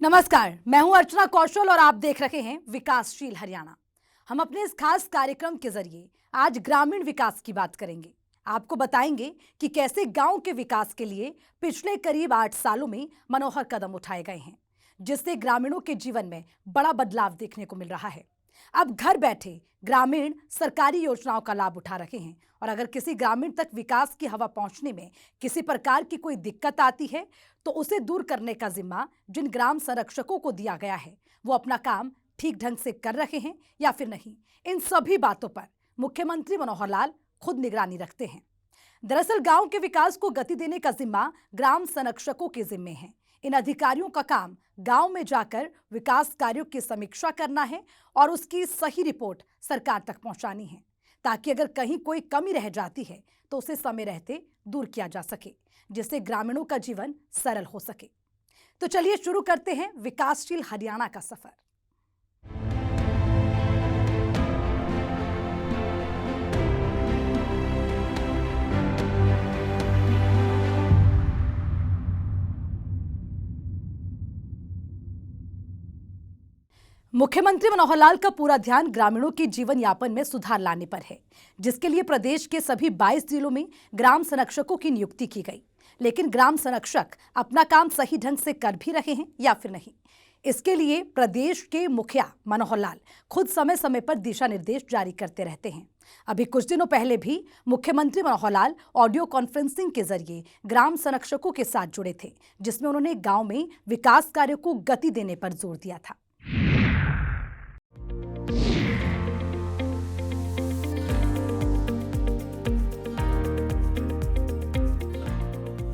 नमस्कार, मैं हूं अर्चना कौशल और आप देख रहे हैं विकासशील हरियाणा। हम अपने इस खास कार्यक्रम के जरिए आज ग्रामीण विकास की बात करेंगे। आपको बताएंगे कि कैसे गांव के विकास के लिए पिछले करीब 8 सालों में मनोहर कदम उठाए गए हैं, जिससे ग्रामीणों के जीवन में बड़ा बदलाव देखने को मिल रहा है। अब घर बैठे ग्रामीण सरकारी योजनाओं का लाभ उठा रहे हैं और अगर किसी ग्रामीण तक विकास की हवा पहुंचने में किसी प्रकार की कोई दिक्कत आती है तो उसे दूर करने का जिम्मा जिन ग्राम संरक्षकों को दिया गया है वो अपना काम ठीक ढंग से कर रहे हैं या फिर नहीं, इन सभी बातों पर मुख्यमंत्री मनोहर लाल खुद निगरानी रखते हैं। दरअसल गांव के विकास को गति देने का जिम्मा ग्राम संरक्षकों के जिम्मे है। इन अधिकारियों का काम गांव में जाकर विकास कार्यों की समीक्षा करना है और उसकी सही रिपोर्ट सरकार तक पहुंचानी है, ताकि अगर कहीं कोई कमी रह जाती है तो उसे समय रहते दूर किया जा सके, जिससे ग्रामीणों का जीवन सरल हो सके। तो चलिए शुरू करते हैं विकासशील हरियाणा का सफर। मुख्यमंत्री मनोहर लाल का पूरा ध्यान ग्रामीणों के जीवन यापन में सुधार लाने पर है, जिसके लिए प्रदेश के सभी 22 जिलों में ग्राम संरक्षकों की नियुक्ति की गई। लेकिन ग्राम संरक्षक अपना काम सही ढंग से कर भी रहे हैं या फिर नहीं, इसके लिए प्रदेश के मुखिया मनोहर लाल खुद समय समय पर दिशा निर्देश जारी करते रहते हैं। अभी कुछ दिनों पहले भी मुख्यमंत्री मनोहर लाल ऑडियो कॉन्फ्रेंसिंग के जरिए ग्राम संरक्षकों के साथ जुड़े थे, जिसमें उन्होंने गांव में विकास कार्यों को गति देने पर जोर दिया था।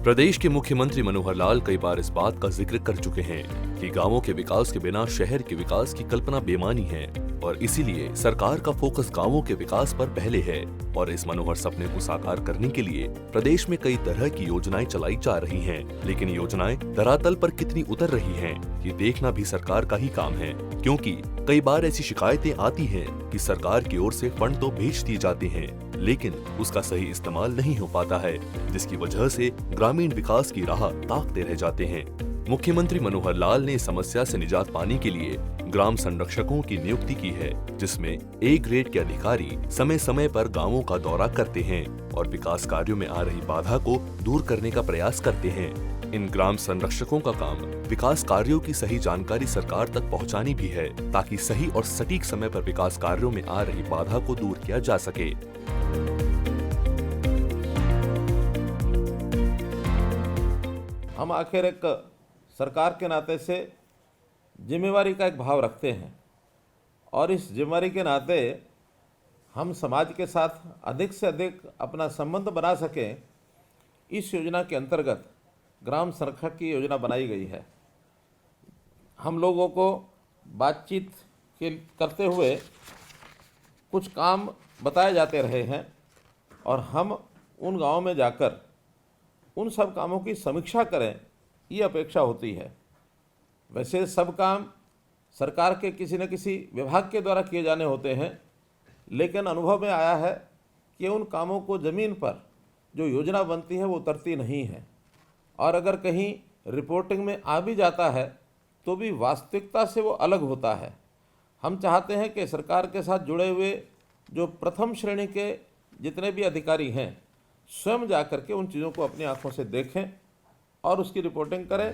प्रदेश के मुख्यमंत्री मनोहर लाल कई बार इस बात का जिक्र कर चुके हैं कि गांवों के विकास के बिना शहर के विकास की कल्पना बेमानी है और इसीलिए सरकार का फोकस गांवों के विकास पर पहले है। और इस मनोहर सपने को साकार करने के लिए प्रदेश में कई तरह की योजनाएं चलाई जा रही हैं, लेकिन योजनाएं धरातल पर कितनी उतर रही हैं, ये देखना भी सरकार का ही काम है। क्योंकि कई बार ऐसी शिकायतें आती हैं कि सरकार की ओर से फंड तो भेज दिए जाते हैं, लेकिन उसका सही इस्तेमाल नहीं हो पाता है, जिसकी वजह से ग्रामीण विकास की राह ताकते रह जाते हैं। मुख्यमंत्री मनोहर लाल ने इस समस्या से निजात पाने के लिए ग्राम संरक्षकों की नियुक्ति की है, जिसमें ए ग्रेड के अधिकारी समय समय पर गांवों का दौरा करते हैं और विकास कार्यों में आ रही बाधा को दूर करने का प्रयास करते हैं। इन ग्राम संरक्षकों का काम विकास कार्यों की सही जानकारी सरकार तक पहुंचानी भी है, ताकि सही और सटीक समय पर विकास कार्यों में आ रही बाधा को दूर किया जा सके। हम आखिर एक सरकार के नाते से जिम्मेवारी का एक भाव रखते हैं और इस जिम्मेवारी के नाते हम समाज के साथ अधिक से अधिक अपना संबंध बना सकें, इस योजना के अंतर्गत ग्राम संरक्षक की योजना बनाई गई है। हम लोगों को बातचीत करते हुए कुछ काम बताए जाते रहे हैं और हम उन गांवों में जाकर उन सब कामों की समीक्षा करें, ये अपेक्षा होती है। वैसे सब काम सरकार के किसी न किसी विभाग के द्वारा किए जाने होते हैं, लेकिन अनुभव में आया है कि उन कामों को ज़मीन पर जो योजना बनती है वो उतरती नहीं है और अगर कहीं रिपोर्टिंग में आ भी जाता है तो भी वास्तविकता से वो अलग होता है। हम चाहते हैं कि सरकार के साथ जुड़े हुए जो प्रथम श्रेणी के जितने भी अधिकारी हैं स्वयं जाकर के उन चीज़ों को अपनी आंखों से देखें और उसकी रिपोर्टिंग करें।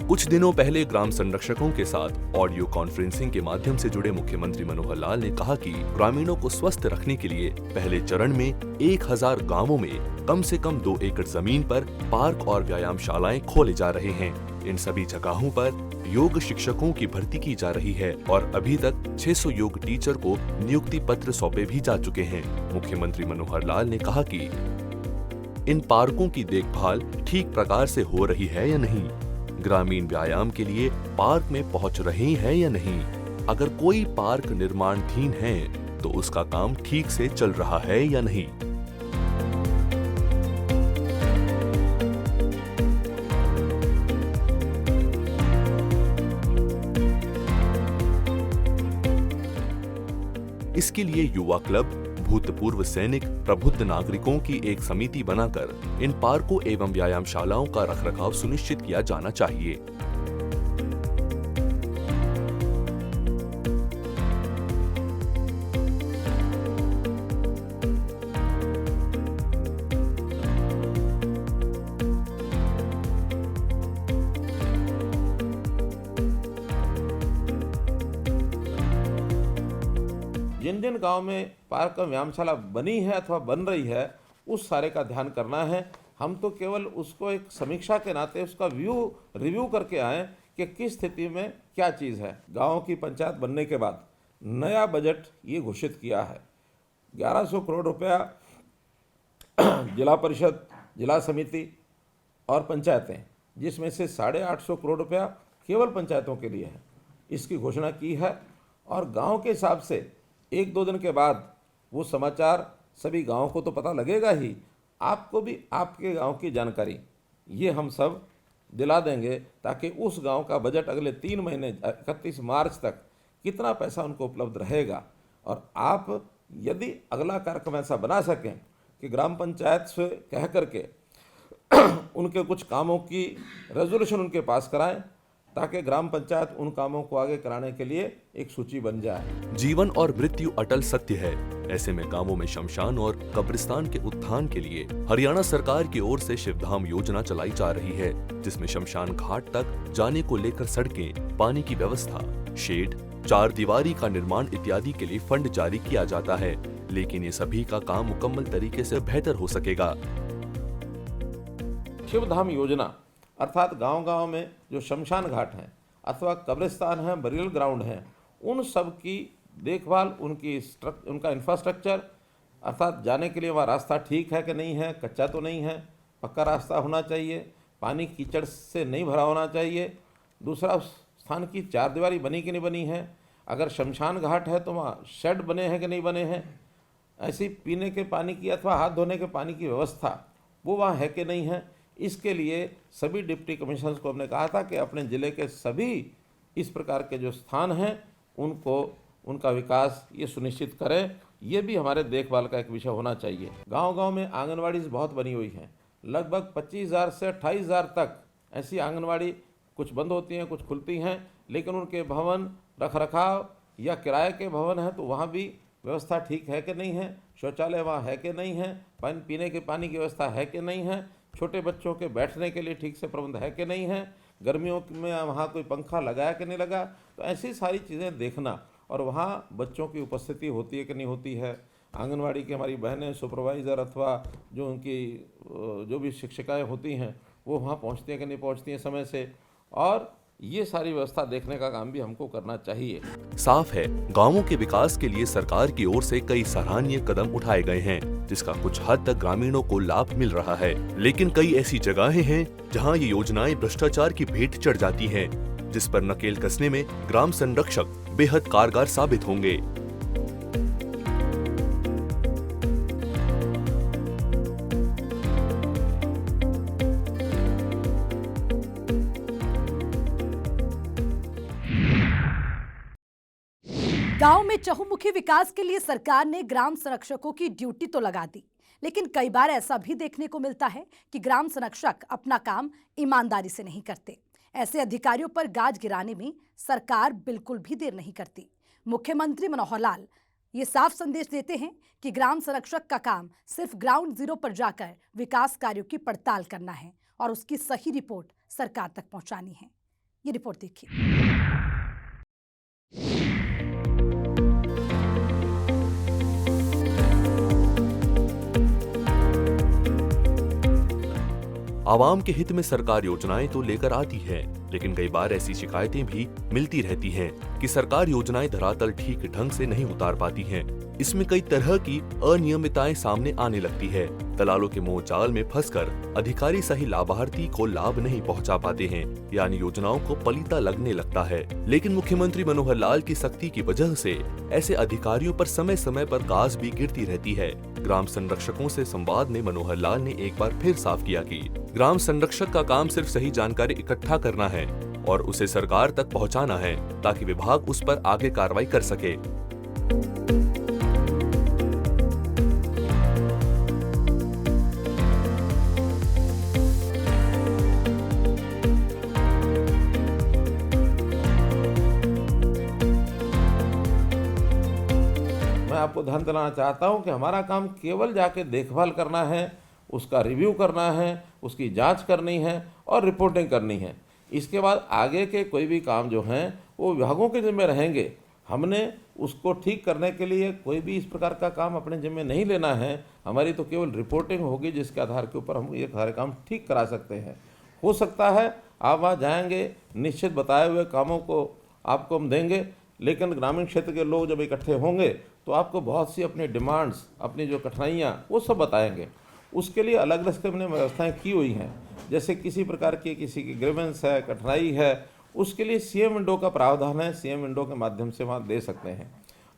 कुछ दिनों पहले ग्राम संरक्षकों के साथ ऑडियो कॉन्फ्रेंसिंग के माध्यम से जुड़े मुख्यमंत्री मनोहर लाल ने कहा कि ग्रामीणों को स्वस्थ रखने के लिए पहले चरण में 1000 गांवों में कम से कम 2 एकड़ जमीन पर पार्क और व्यायामशालाएं खोले जा रहे हैं। इन सभी जगहों पर योग शिक्षकों की भर्ती की जा रही है और अभी तक 600 योग टीचर को नियुक्ति पत्र सौंपे भी जा चुके हैं। मुख्यमंत्री मनोहर लाल ने कहा कि इन पार्कों की देखभाल ठीक प्रकार से हो रही है या नहीं, ग्रामीण व्यायाम के लिए पार्क में पहुंच रहे हैं या नहीं, अगर कोई पार्क निर्माणाधीन है तो उसका काम ठीक से चल रहा है या नहीं। इसके लिए युवा क्लब, भूतपूर्व सैनिक, प्रबुद्ध नागरिकों की एक समिति बनाकर इन पार्कों एवं व्यायामशालाओं का रखरखाव सुनिश्चित किया जाना चाहिए। जिन जिन गांव में पार्क और व्यायामशाला बनी है अथवा बन रही है उस सारे का ध्यान करना है। हम तो केवल उसको एक समीक्षा के नाते उसका रिव्यू करके आए कि किस स्थिति में क्या चीज़ है। गाँव की पंचायत बनने के बाद नया बजट ये घोषित किया है, 1100 करोड़ रुपया जिला परिषद, जिला समिति और पंचायतें, जिसमें से 850 करोड़ रुपया केवल पंचायतों के लिए है, इसकी घोषणा की है। और गांव के हिसाब से 1-2 दिन के बाद वो समाचार सभी गांवों को तो पता लगेगा ही, आपको भी आपके गांव की जानकारी ये हम सब दिला देंगे, ताकि उस गांव का बजट अगले 3 महीने 31 मार्च तक कितना पैसा उनको उपलब्ध रहेगा। और आप यदि अगला कार्यक्रम ऐसा बना सकें कि ग्राम पंचायत से कह करके उनके कुछ कामों की रेजोल्यूशन उनके पास कराएं, ताकि ग्राम पंचायत उन कामों को आगे कराने के लिए एक सूची बन जाए। जीवन और मृत्यु अटल सत्य है। ऐसे में गांवों में शमशान और कब्रिस्तान के उत्थान के लिए हरियाणा सरकार की ओर से शिवधाम योजना चलाई जा रही है, जिसमें शमशान घाट तक जाने को लेकर सड़कें, पानी की व्यवस्था, शेड, 4 दीवारी का निर्माण इत्यादि के लिए फंड जारी किया जाता है। लेकिन ये सभी का काम मुकम्मल तरीके से बेहतर हो सकेगा। शिवधाम योजना अर्थात गांव-गांव में जो शमशान घाट हैं अथवा कब्रिस्तान हैं, बरियल ग्राउंड हैं, उन सब की देखभाल, उनका इंफ्रास्ट्रक्चर अर्थात जाने के लिए वहाँ रास्ता ठीक है कि नहीं है, कच्चा तो नहीं है, पक्का रास्ता होना चाहिए, पानी कीचड़ से नहीं भरा होना चाहिए। दूसरा, उस स्थान की 4 दीवारी बनी कि नहीं बनी है, अगर शमशान घाट है तो वहाँ शेड बने हैं कि नहीं बने हैं, ऐसी पीने के पानी की अथवा हाथ धोने के पानी की व्यवस्था वो वहाँ है कि नहीं है। इसके लिए सभी डिप्टी कमिश्नर्स को हमने कहा था कि अपने ज़िले के सभी इस प्रकार के जो स्थान हैं उनका विकास ये सुनिश्चित करें। ये भी हमारे देखभाल का एक विषय होना चाहिए। गांव-गांव में आंगनवाड़ी बहुत बनी हुई हैं, लगभग 25,000 से 28,000 तक ऐसी आंगनवाड़ी, कुछ बंद होती हैं, कुछ खुलती हैं, लेकिन उनके भवन रखरखाव या किराए के भवन हैं तो वहाँ भी व्यवस्था ठीक है कि नहीं है, शौचालय वहाँ है कि नहीं है, पीने के पानी की व्यवस्था है कि नहीं है, छोटे बच्चों के बैठने के लिए ठीक से प्रबंध है कि नहीं है, गर्मियों में वहाँ कोई पंखा लगाया कि नहीं लगा, तो ऐसी सारी चीज़ें देखना। और वहाँ बच्चों की उपस्थिति होती है कि नहीं होती है, आंगनवाड़ी की हमारी बहनें, सुपरवाइज़र अथवा जो उनकी जो भी शिक्षिकाएँ होती हैं वो वहाँ पहुँचती हैं कि नहीं पहुँचती हैं समय से, और ये सारी व्यवस्था देखने का काम भी हमको करना चाहिए। साफ है, गांवों के विकास के लिए सरकार की ओर से कई सराहनीय कदम उठाए गए हैं, जिसका कुछ हद तक ग्रामीणों को लाभ मिल रहा है। लेकिन कई ऐसी जगहें हैं जहां ये योजनाएं भ्रष्टाचार की भेंट चढ़ जाती हैं, जिस पर नकेल कसने में ग्राम संरक्षक बेहद कारगर साबित होंगे। गांव में चहुमुखी विकास के लिए सरकार ने ग्राम संरक्षकों की ड्यूटी तो लगा दी, लेकिन कई बार ऐसा भी देखने को मिलता है कि ग्राम संरक्षक अपना काम ईमानदारी से नहीं करते। ऐसे अधिकारियों पर गाज गिराने में सरकार बिल्कुल भी देर नहीं करती। मुख्यमंत्री मनोहर लाल ये साफ संदेश देते हैं कि ग्राम संरक्षक का काम सिर्फ ग्राउंड जीरो पर जाकर विकास कार्यों की पड़ताल करना है और उसकी सही रिपोर्ट सरकार तक पहुंचानी है। ये रिपोर्ट देखिए। आवाम के हित में सरकार योजनाएं तो लेकर आती है, लेकिन कई बार ऐसी शिकायतें भी मिलती रहती हैं कि सरकार योजनाएं धरातल ठीक ढंग से नहीं उतार पाती हैं। इसमें कई तरह की अनियमितताएं सामने आने लगती है। दलालों के मोह जाल में फंसकर अधिकारी सही लाभार्थी को लाभ नहीं पहुंचा पाते हैं, यानी योजनाओं को पलीता लगने लगता है। लेकिन मुख्यमंत्री मनोहर लाल की सख्ती की वजह से ऐसे अधिकारियों पर समय समय पर गाज भी गिरती रहती है। ग्राम संरक्षकों से संवाद में मनोहर लाल ने एक बार फिर साफ किया कि ग्राम संरक्षक का काम सिर्फ सही जानकारी इकट्ठा करना है और उसे सरकार तक पहुंचाना है, ताकि विभाग उस पर आगे कार्रवाई कर सके। मैं आपको ध्यान दिलाना चाहता हूं कि हमारा काम केवल जाके देखभाल करना है, उसका रिव्यू करना है, उसकी जांच करनी है और रिपोर्टिंग करनी है। इसके बाद आगे के कोई भी काम जो हैं वो विभागों के जिम्मे रहेंगे। हमने उसको ठीक करने के लिए कोई भी इस प्रकार का काम अपने जिम्मे नहीं लेना है। हमारी तो केवल रिपोर्टिंग होगी जिसके आधार के ऊपर हम ये सारे काम ठीक करा सकते हैं। हो सकता है आप वहाँ जाएंगे, निश्चित बताए हुए कामों को आपको हम देंगे, लेकिन ग्रामीण क्षेत्र के लोग जब इकट्ठे होंगे तो आपको बहुत सी अपनी डिमांड्स, अपनी जो कठिनाइयाँ, वो सब बताएंगे। उसके लिए अलग अलग से हमने व्यवस्थाएँ की हुई हैं। जैसे किसी प्रकार की किसी की ग्रीवेंस है, कठिनाई है, उसके लिए सीएम विंडो का प्रावधान है। सीएम विंडो के माध्यम से वहाँ दे सकते हैं।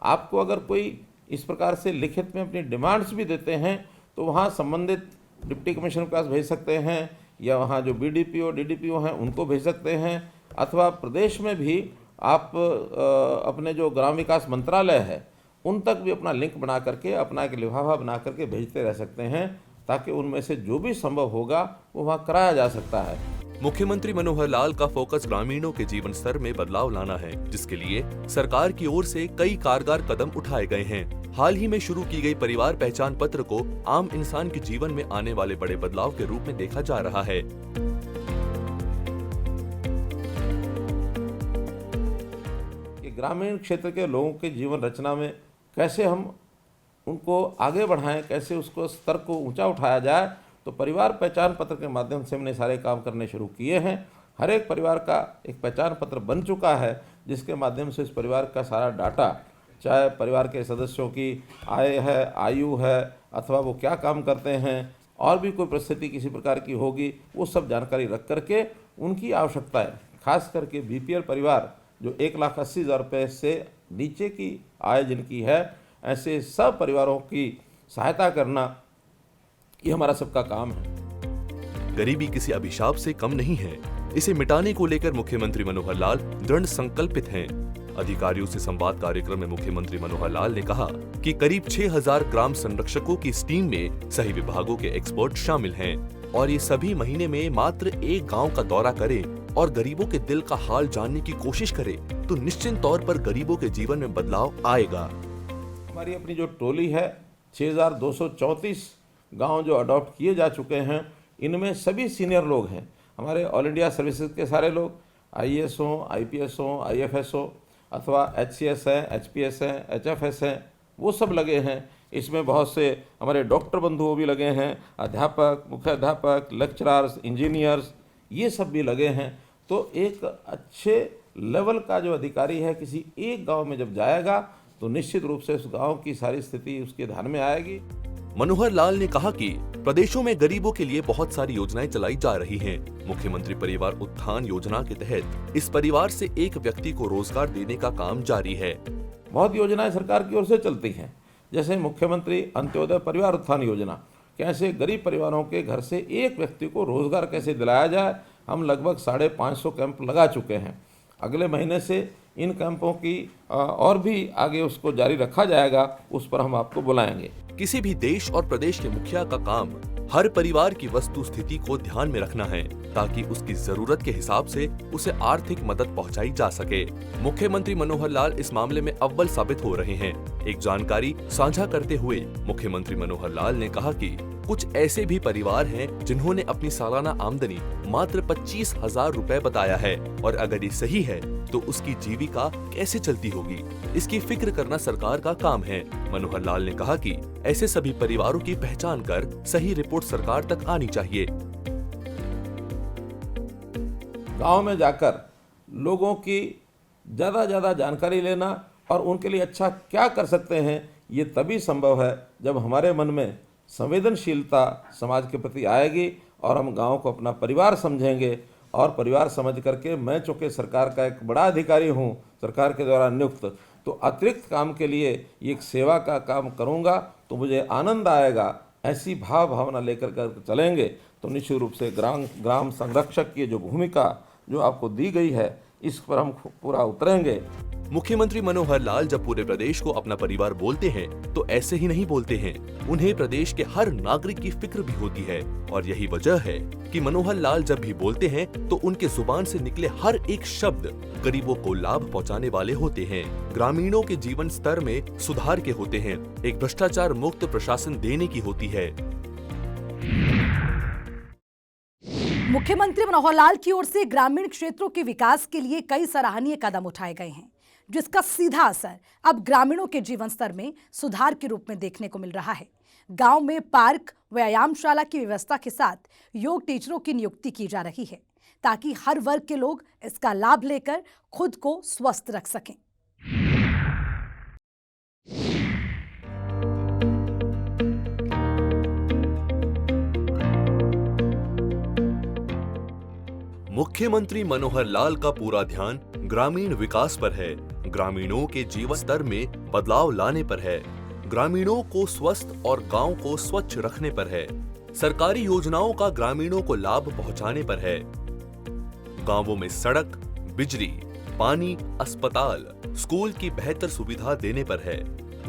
आपको अगर कोई इस प्रकार से लिखित में अपनी डिमांड्स भी देते हैं तो वहाँ संबंधित डिप्टी कमिश्नर के पास भेज सकते हैं, या वहाँ जो बीडीपीओ डीडीपीओ हैं उनको भेज सकते हैं, अथवा प्रदेश में भी आप अपने जो ग्राम विकास मंत्रालय है उन तक भी अपना लिंक बना करके, अपना एक लिफाफा बना करके भेजते रह सकते हैं, ताकि उनमें से जो भी संभव होगा वो वहाँ कराया जा सकता है। मुख्यमंत्री मनोहर लाल का फोकस ग्रामीणों के जीवन स्तर में बदलाव लाना है, जिसके लिए सरकार की ओर से कई कारगर कदम उठाए गए हैं। हाल ही में शुरू की गई परिवार पहचान पत्र को आम इंसान के जीवन में आने वाले बड़े बदलाव के रूप में देखा जा रहा है। कि ग्रामीण क्षेत्र के लोगों के जीवन रचना में कैसे हम उनको आगे बढ़ाएं, कैसे उसको स्तर को ऊंचा उठाया जाए, तो परिवार पहचान पत्र के माध्यम से हमने सारे काम करने शुरू किए हैं। हर एक परिवार का एक पहचान पत्र बन चुका है, जिसके माध्यम से इस परिवार का सारा डाटा, चाहे परिवार के सदस्यों की आय है, आयु है, अथवा वो क्या काम करते हैं, और भी कोई परिस्थिति किसी प्रकार की होगी, वो सब जानकारी रख करके उनकी आवश्यकताएं, खास करके बीपीएल परिवार जो 1,80,000 रुपये से नीचे की आय जिनकी है, ऐसे सब परिवारों की सहायता करना, ये हमारा सबका काम है। गरीबी किसी अभिशाप से कम नहीं है। इसे मिटाने को लेकर मुख्यमंत्री मनोहर लाल दृढ़ संकल्पित हैं। अधिकारियों से संवाद कार्यक्रम में मुख्यमंत्री मनोहर लाल ने कहा कि करीब 6,000 ग्राम संरक्षकों की इस टीम में सही विभागों के एक्सपर्ट शामिल हैं और ये सभी महीने में मात्र एक गांव का दौरा करें और गरीबों के दिल का हाल जानने की कोशिश करें, तो निश्चित तौर पर गरीबों के जीवन में बदलाव आएगा। हमारी अपनी जो टोली है, 6,234 गांव जो अडॉप्ट किए जा चुके हैं, इनमें सभी सीनियर लोग हैं। हमारे ऑल इंडिया सर्विसेज के सारे लोग, आईएएस हो, आईपीएस हो, आईएफएस हो, अथवा एचसीएस है, एचपीएस है, एचएफएस है, वो सब लगे हैं। इसमें बहुत से हमारे डॉक्टर बंधुओं भी लगे हैं, अध्यापक, मुख्य अध्यापक, लेक्चरर्स, इंजीनियर्स, ये सब भी लगे हैं। तो एक अच्छे लेवल का जो अधिकारी है किसी एक गांव में जब जाएगा तो निश्चित रूप से उस गांव की सारी स्थिति उसके ध्यान में आएगी। मनोहर लाल ने कहा कि प्रदेशों में गरीबों के लिए बहुत सारी योजनाएं चलाई जा रही हैं। मुख्यमंत्री परिवार उत्थान योजना के तहत इस परिवार से एक व्यक्ति को रोजगार देने का काम जारी है। बहुत योजनाएं सरकार की ओर से चलती हैं, जैसे मुख्यमंत्री अंत्योदय परिवार उत्थान योजना, कैसे गरीब परिवारों के घर से एक व्यक्ति को रोजगार कैसे दिलाया जाए। हम लगभग 550 कैंप लगा चुके हैं। अगले महीने से इन कैंपों की और भी आगे उसको जारी रखा जाएगा, उस पर हम आपको बुलाएंगे। किसी भी देश और प्रदेश के मुखिया का काम हर परिवार की वस्तु स्थिति को ध्यान में रखना है, ताकि उसकी जरूरत के हिसाब से उसे आर्थिक मदद पहुंचाई जा सके। मुख्यमंत्री मनोहर लाल इस मामले में अव्वल साबित हो रहे हैं। एक जानकारी साझा करते हुए मुख्यमंत्री मनोहर लाल ने कहा कि कुछ ऐसे भी परिवार हैं जिन्होंने अपनी सालाना आमदनी मात्र 25,000 रुपए बताया है, और अगर ये सही है तो उसकी जीविका कैसे चलती होगी, इसकी फिक्र करना सरकार का काम है। मनोहर लाल ने कहा कि ऐसे सभी परिवारों की पहचान कर सही रिपोर्ट सरकार तक आनी चाहिए। गांव में जाकर लोगों की ज़्यादा जानकारी लेना और उनके लिए अच्छा क्या कर सकते हैं, ये तभी संभव है जब हमारे मन में संवेदनशीलता समाज के प्रति आएगी और हम गांव को अपना परिवार समझेंगे। और परिवार समझ करके मैं चूँकि सरकार का एक बड़ा अधिकारी हूँ, सरकार के द्वारा नियुक्त, तो अतिरिक्त काम के लिए ये एक सेवा का काम करूँगा तो मुझे आनंद आएगा। ऐसी भावना लेकर कर चलेंगे तो निश्चित रूप से ग्राम संरक्षक की जो भूमिका जो आपको दी गई है, इस पर हम पूरा उतरेंगे। मुख्यमंत्री मनोहर लाल जब पूरे प्रदेश को अपना परिवार बोलते हैं तो ऐसे ही नहीं बोलते हैं। उन्हें प्रदेश के हर नागरिक की फिक्र भी होती है, और यही वजह है कि मनोहर लाल जब भी बोलते हैं तो उनके जुबान से निकले हर एक शब्द गरीबों को लाभ पहुंचाने वाले होते हैं, ग्रामीणों के जीवन स्तर में सुधार के होते हैं, एक भ्रष्टाचार मुक्त प्रशासन देने की होती है। मुख्यमंत्री मनोहर लाल की ओर से ग्रामीण क्षेत्रों के विकास के लिए कई सराहनीय कदम उठाए गए हैं। जिसका सीधा असर अब ग्रामीणों के जीवन स्तर में सुधार के रूप में देखने को मिल रहा है। गांव में पार्क, व्यायामशाला की व्यवस्था के साथ योग टीचरों की नियुक्ति की जा रही है ताकि हर वर्ग के लोग इसका लाभ लेकर खुद को स्वस्थ रख सकें। मुख्यमंत्री मनोहर लाल का पूरा ध्यान ग्रामीण विकास पर है, ग्रामीणों के जीवन स्तर में बदलाव लाने पर है, ग्रामीणों को स्वस्थ और गांव को स्वच्छ रखने पर है, सरकारी योजनाओं का ग्रामीणों को लाभ पहुंचाने पर है, गांवों में सड़क, बिजली, पानी, अस्पताल, स्कूल की बेहतर सुविधा देने पर है,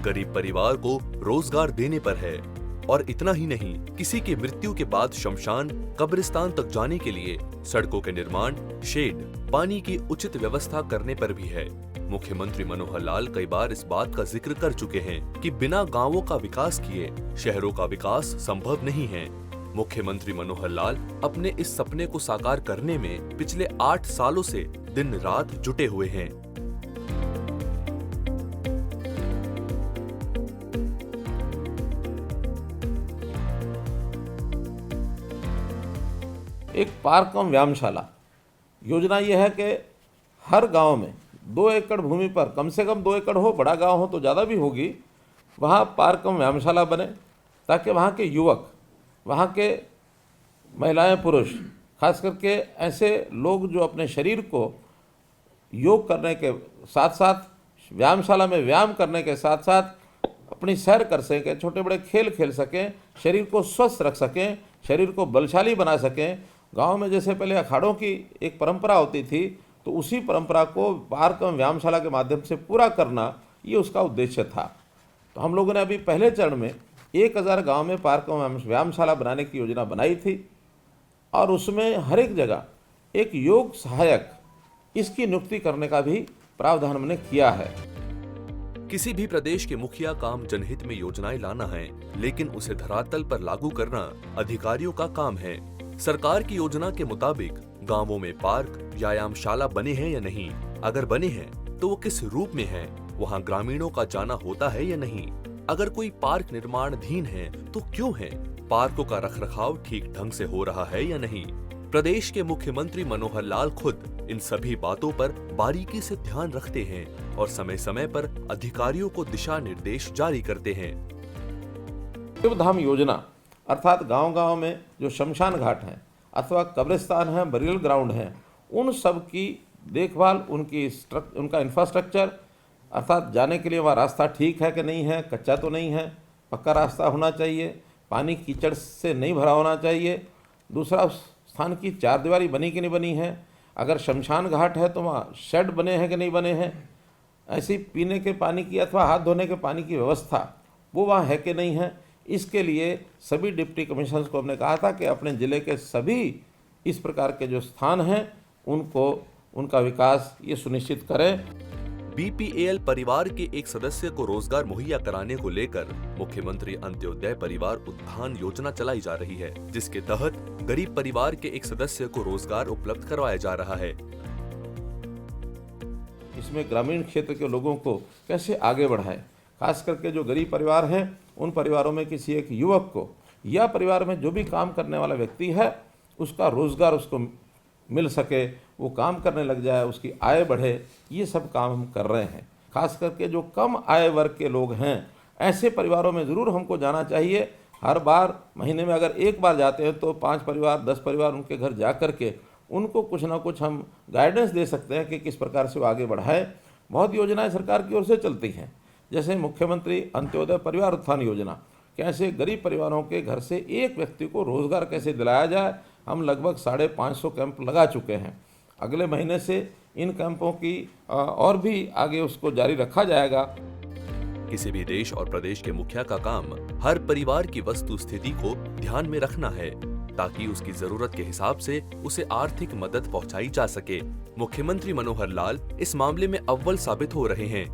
गरीब परिवार को रोजगार देने पर है और इतना ही नहीं, किसी की मृत्यु के बाद शमशान, कब्रिस्तान तक जाने के लिए सड़कों के निर्माण, शेड, पानी की उचित व्यवस्था करने पर भी है। मुख्यमंत्री मनोहर लाल कई बार इस बात का जिक्र कर चुके हैं कि बिना गांवों का विकास किए शहरों का विकास संभव नहीं है। मुख्यमंत्री मनोहर लाल अपने इस सपने को साकार करने में पिछले 8 सालों से दिन रात जुटे हुए हैं। एक पार्क कम व्यायामशाला योजना यह है कि हर गांव में 2 एकड़ भूमि पर कम से कम 2 एकड़ हो, बड़ा गांव हो तो ज़्यादा भी होगी, वहाँ पार्क कम व्यायामशाला बने ताकि वहाँ के युवक, वहाँ के महिलाएं, पुरुष, खास करके ऐसे लोग जो अपने शरीर को योग करने के साथ साथ व्यायामशाला में व्यायाम करने के साथ साथ अपनी सैर कर सकें, छोटे बड़े खेल खेल सकें, शरीर को स्वस्थ रख सकें, शरीर को बलशाली बना सकें। गांव में जैसे पहले अखाड़ों की एक परंपरा होती थी, तो उसी परंपरा को पार्क एवं व्यायामशाला के माध्यम से पूरा करना, ये उसका उद्देश्य था। तो हम लोगों ने अभी पहले चरण में 1000 गांव में पार्क एवं व्यायामशाला बनाने की योजना बनाई थी और उसमें हर एक जगह एक योग सहायक, इसकी नियुक्ति करने का भी प्रावधान हमने किया है। किसी भी प्रदेश के मुखिया काम जनहित में योजनाएं लाना है, लेकिन उसे धरातल पर लागू करना अधिकारियों का काम है। सरकार की योजना के मुताबिक गांवों में पार्क, व्यायामशाला बने हैं या नहीं, अगर बने हैं तो वो किस रूप में हैं, वहां ग्रामीणों का जाना होता है या नहीं, अगर कोई पार्क निर्माणाधीन है तो क्यों है, पार्कों का रखरखाव ठीक ढंग से हो रहा है या नहीं। प्रदेश के मुख्यमंत्री मनोहर लाल खुद इन सभी बातों पर बारीकी से ध्यान रखते हैं और समय समय पर अधिकारियों को दिशा निर्देश जारी करते हैं। शिवधाम योजना अर्थात गांव-गांव में जो शमशान घाट हैं अथवा कब्रिस्तान हैं, बरियल ग्राउंड हैं, उन सब की देखभाल, उनका इंफ्रास्ट्रक्चर अर्थात जाने के लिए वहाँ रास्ता ठीक है कि नहीं है, कच्चा तो नहीं है, पक्का रास्ता होना चाहिए, पानी कीचड़ से नहीं भरा होना चाहिए। दूसरा, स्थान की चारदीवारी बनी कि नहीं बनी है, अगर शमशान घाट है तो वहाँ शेड बने हैं कि नहीं बने हैं, ऐसी पीने के पानी की अथवा हाथ धोने के पानी की व्यवस्था वो वहाँ है कि नहीं है। इसके लिए सभी डिप्टी कमिश्नर्स को हमने कहा था कि अपने ज़िले के सभी इस प्रकार के जो स्थान हैं उनका विकास ये सुनिश्चित करें। बीपीएल परिवार के एक सदस्य को रोजगार मुहैया कराने को लेकर मुख्यमंत्री अंत्योदय परिवार उत्थान योजना चलाई जा रही है, जिसके तहत गरीब परिवार के एक सदस्य को रोजगार उपलब्ध करवाया जा रहा है। इसमें ग्रामीण क्षेत्र के लोगों को कैसे आगे बढ़ाएं, खास करके जो गरीब परिवार हैं उन परिवारों में किसी एक युवक को या परिवार में जो भी काम करने वाला व्यक्ति है उसका रोजगार उसको मिल सके, वो काम करने लग जाए, उसकी आय बढ़े, ये सब काम हम कर रहे हैं। खास करके जो कम आय वर्ग के लोग हैं ऐसे परिवारों में ज़रूर हमको जाना चाहिए। हर बार महीने में अगर एक बार जाते हैं तो 5 परिवार 10 परिवार उनके घर जा कर के उनको कुछ ना कुछ हम गाइडेंस दे सकते हैं कि किस प्रकार से वो आगे बढ़ाए। बहुत योजनाएं सरकार की ओर से चलती हैं, जैसे मुख्यमंत्री अंत्योदय परिवार उत्थान योजना, कैसे गरीब परिवारों के घर से एक व्यक्ति को रोजगार कैसे दिलाया जाए। हम लगभग 550 कैंप लगा चुके हैं। अगले महीने से इन कैंपों की और भी आगे उसको जारी रखा जाएगा। किसी भी देश और प्रदेश के मुखिया का काम हर परिवार की वस्तु स्थिति को ध्यान में रखना है ताकि उसकी जरूरत के हिसाब से उसे आर्थिक मदद पहुंचाई जा सके। मुख्यमंत्री मनोहर लाल इस मामले में अव्वल साबित हो रहे हैं।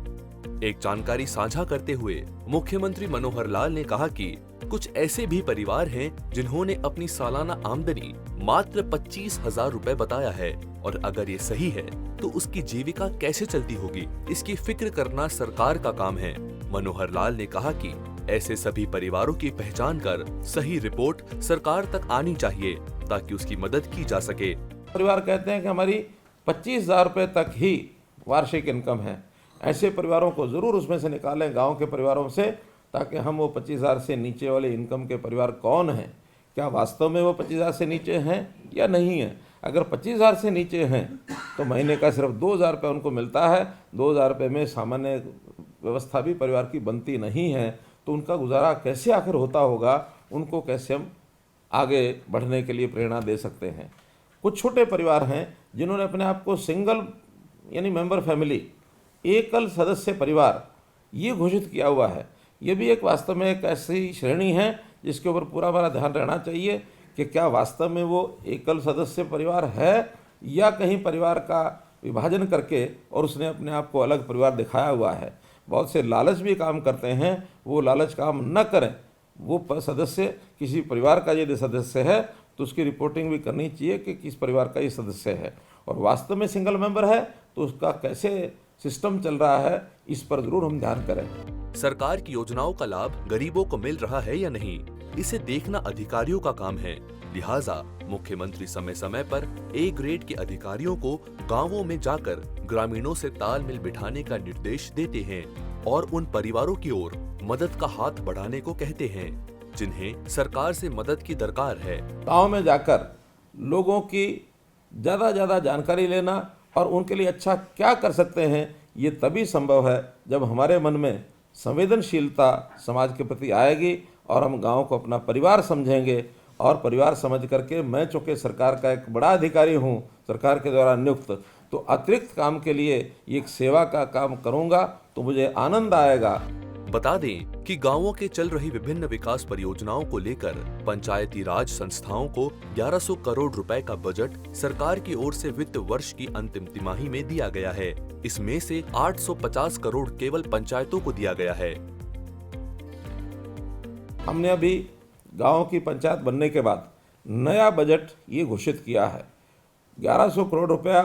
एक जानकारी साझा करते हुए मुख्यमंत्री मनोहर लाल ने कहा कि कुछ ऐसे भी परिवार हैं जिन्होंने अपनी सालाना आमदनी मात्र 25,000 रुपए बताया है, और अगर ये सही है तो उसकी जीविका कैसे चलती होगी, इसकी फिक्र करना सरकार का काम है। मनोहर लाल ने कहा कि ऐसे सभी परिवारों की पहचान कर सही रिपोर्ट सरकार तक आनी चाहिए ताकि उसकी मदद की जा सके। परिवार कहते हैं कि हमारी 25,000 रुपये तक ही वार्षिक इनकम है। ऐसे परिवारों को ज़रूर उसमें से निकालें, गांव के परिवारों से, ताकि हम वो 25,000 से नीचे वाले इनकम के परिवार कौन हैं, क्या वास्तव में वो 25,000 से नीचे हैं या नहीं है। अगर 25,000 से नीचे हैं तो महीने का सिर्फ 2,000 रुपये उनको मिलता है। 2,000 रुपये में सामान्य व्यवस्था भी परिवार की बनती नहीं है, तो उनका गुजारा कैसे आखिर होता होगा, उनको कैसे हम आगे बढ़ने के लिए प्रेरणा दे सकते हैं। कुछ छोटे परिवार हैं जिन्होंने अपने आप को सिंगल यानी मेंबर फैमिली, एकल सदस्य परिवार, ये घोषित किया हुआ है। ये भी एक वास्तव में एक ऐसी श्रेणी है जिसके ऊपर पूरा हमारा ध्यान रहना चाहिए कि क्या वास्तव में वो एकल सदस्य परिवार है या कहीं परिवार का विभाजन करके और उसने अपने आप को अलग परिवार दिखाया हुआ है। बहुत से लालच भी काम करते हैं, वो लालच काम न करें। वो सदस्य किसी परिवार का यदि सदस्य है तो उसकी रिपोर्टिंग भी करनी चाहिए कि किस परिवार का ये सदस्य है, और वास्तव में सिंगल मेंबर है तो उसका कैसे सिस्टम चल रहा है, इस पर जरूर हम ध्यान करें। सरकार की योजनाओं का लाभ गरीबों को मिल रहा है या नहीं, इसे देखना अधिकारियों का काम है। लिहाजा मुख्यमंत्री समय समय पर ए ग्रेड के अधिकारियों को गांवों में जाकर ग्रामीणों से तालमेल बिठाने का निर्देश देते हैं और उन परिवारों की ओर मदद का हाथ बढ़ाने को कहते हैं जिन्हें सरकार से मदद की दरकार है। गाँव में जाकर लोगों की ज़्यादा जानकारी लेना और उनके लिए अच्छा क्या कर सकते हैं, ये तभी संभव है जब हमारे मन में संवेदनशीलता समाज के प्रति आएगी और हम गांव को अपना परिवार समझेंगे। और परिवार समझ करके मैं चूँकि सरकार का एक बड़ा अधिकारी हूँ, सरकार के द्वारा नियुक्त, तो अतिरिक्त काम के लिए एक सेवा का काम करूँगा तो मुझे आनंद आएगा। बता दें कि गांवों के चल रही विभिन्न विकास परियोजनाओं को लेकर पंचायती राज संस्थाओं को 1100 करोड़ रुपए का बजट सरकार की ओर से वित्त वर्ष की अंतिम तिमाही में दिया गया है। इसमें से 850 करोड़ केवल पंचायतों को दिया गया है। हमने अभी गांव की पंचायत बनने के बाद नया बजट ये घोषित किया है। 1100 करोड़ रुपया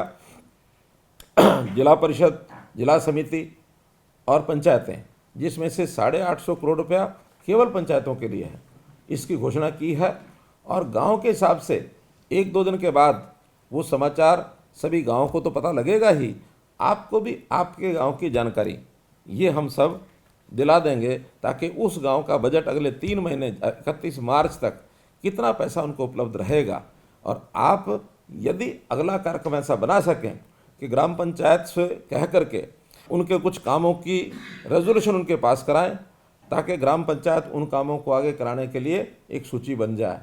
जिला परिषद, जिला समिति और पंचायतें, जिसमें से 850 करोड़ रुपया केवल पंचायतों के लिए है, इसकी घोषणा की है। और गांव के हिसाब से 1-2 दिन के बाद वो समाचार सभी गांवों को तो पता लगेगा ही, आपको भी आपके गांव की जानकारी ये हम सब दिला देंगे ताकि उस गांव का बजट अगले 3 महीने 31 मार्च तक कितना पैसा उनको उपलब्ध रहेगा। और आप यदि अगला कार्यक्रम ऐसा बना सकें कि ग्राम पंचायत से कह करके उनके कुछ कामों की रेजोल्यूशन उनके पास कराएं ताकि ग्राम पंचायत उन कामों को आगे कराने के लिए एक सूची बन जाए।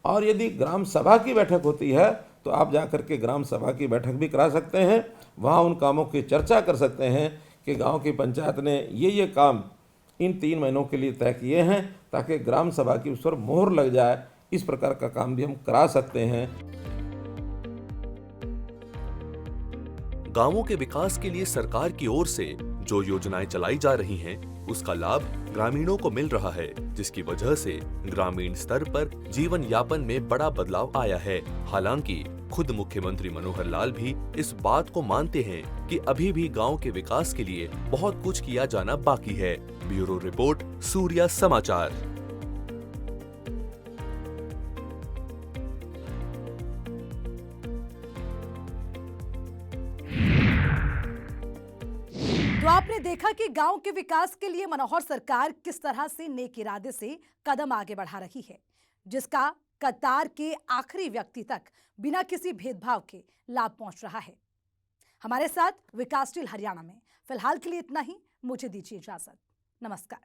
और यदि ग्राम सभा की बैठक होती है तो आप जाकर के ग्राम सभा की बैठक भी करा सकते हैं, वहाँ उन कामों की चर्चा कर सकते हैं कि गांव की पंचायत ने ये काम इन 3 महीनों के लिए तय किए हैं, ताकि ग्राम सभा की उस पर मोहर लग जाए। इस प्रकार का काम भी हम करा सकते हैं। गांवों के विकास के लिए सरकार की ओर से जो योजनाएं चलाई जा रही हैं, उसका लाभ ग्रामीणों को मिल रहा है, जिसकी वजह से ग्रामीण स्तर पर जीवन यापन में बड़ा बदलाव आया है। हालांकि खुद मुख्यमंत्री मनोहर लाल भी इस बात को मानते हैं कि अभी भी गांव के विकास के लिए बहुत कुछ किया जाना बाकी है। ब्यूरो रिपोर्ट, सूर्या समाचार। तो आपने देखा कि गांव के विकास के लिए मनोहर सरकार किस तरह से नेक इरादे से कदम आगे बढ़ा रही है, जिसका कतार के आखिरी व्यक्ति तक बिना किसी भेदभाव के लाभ पहुंच रहा है। हमारे साथ विकासशील हरियाणा में फिलहाल के लिए इतना ही। मुझे दीजिए इजाजत। नमस्कार।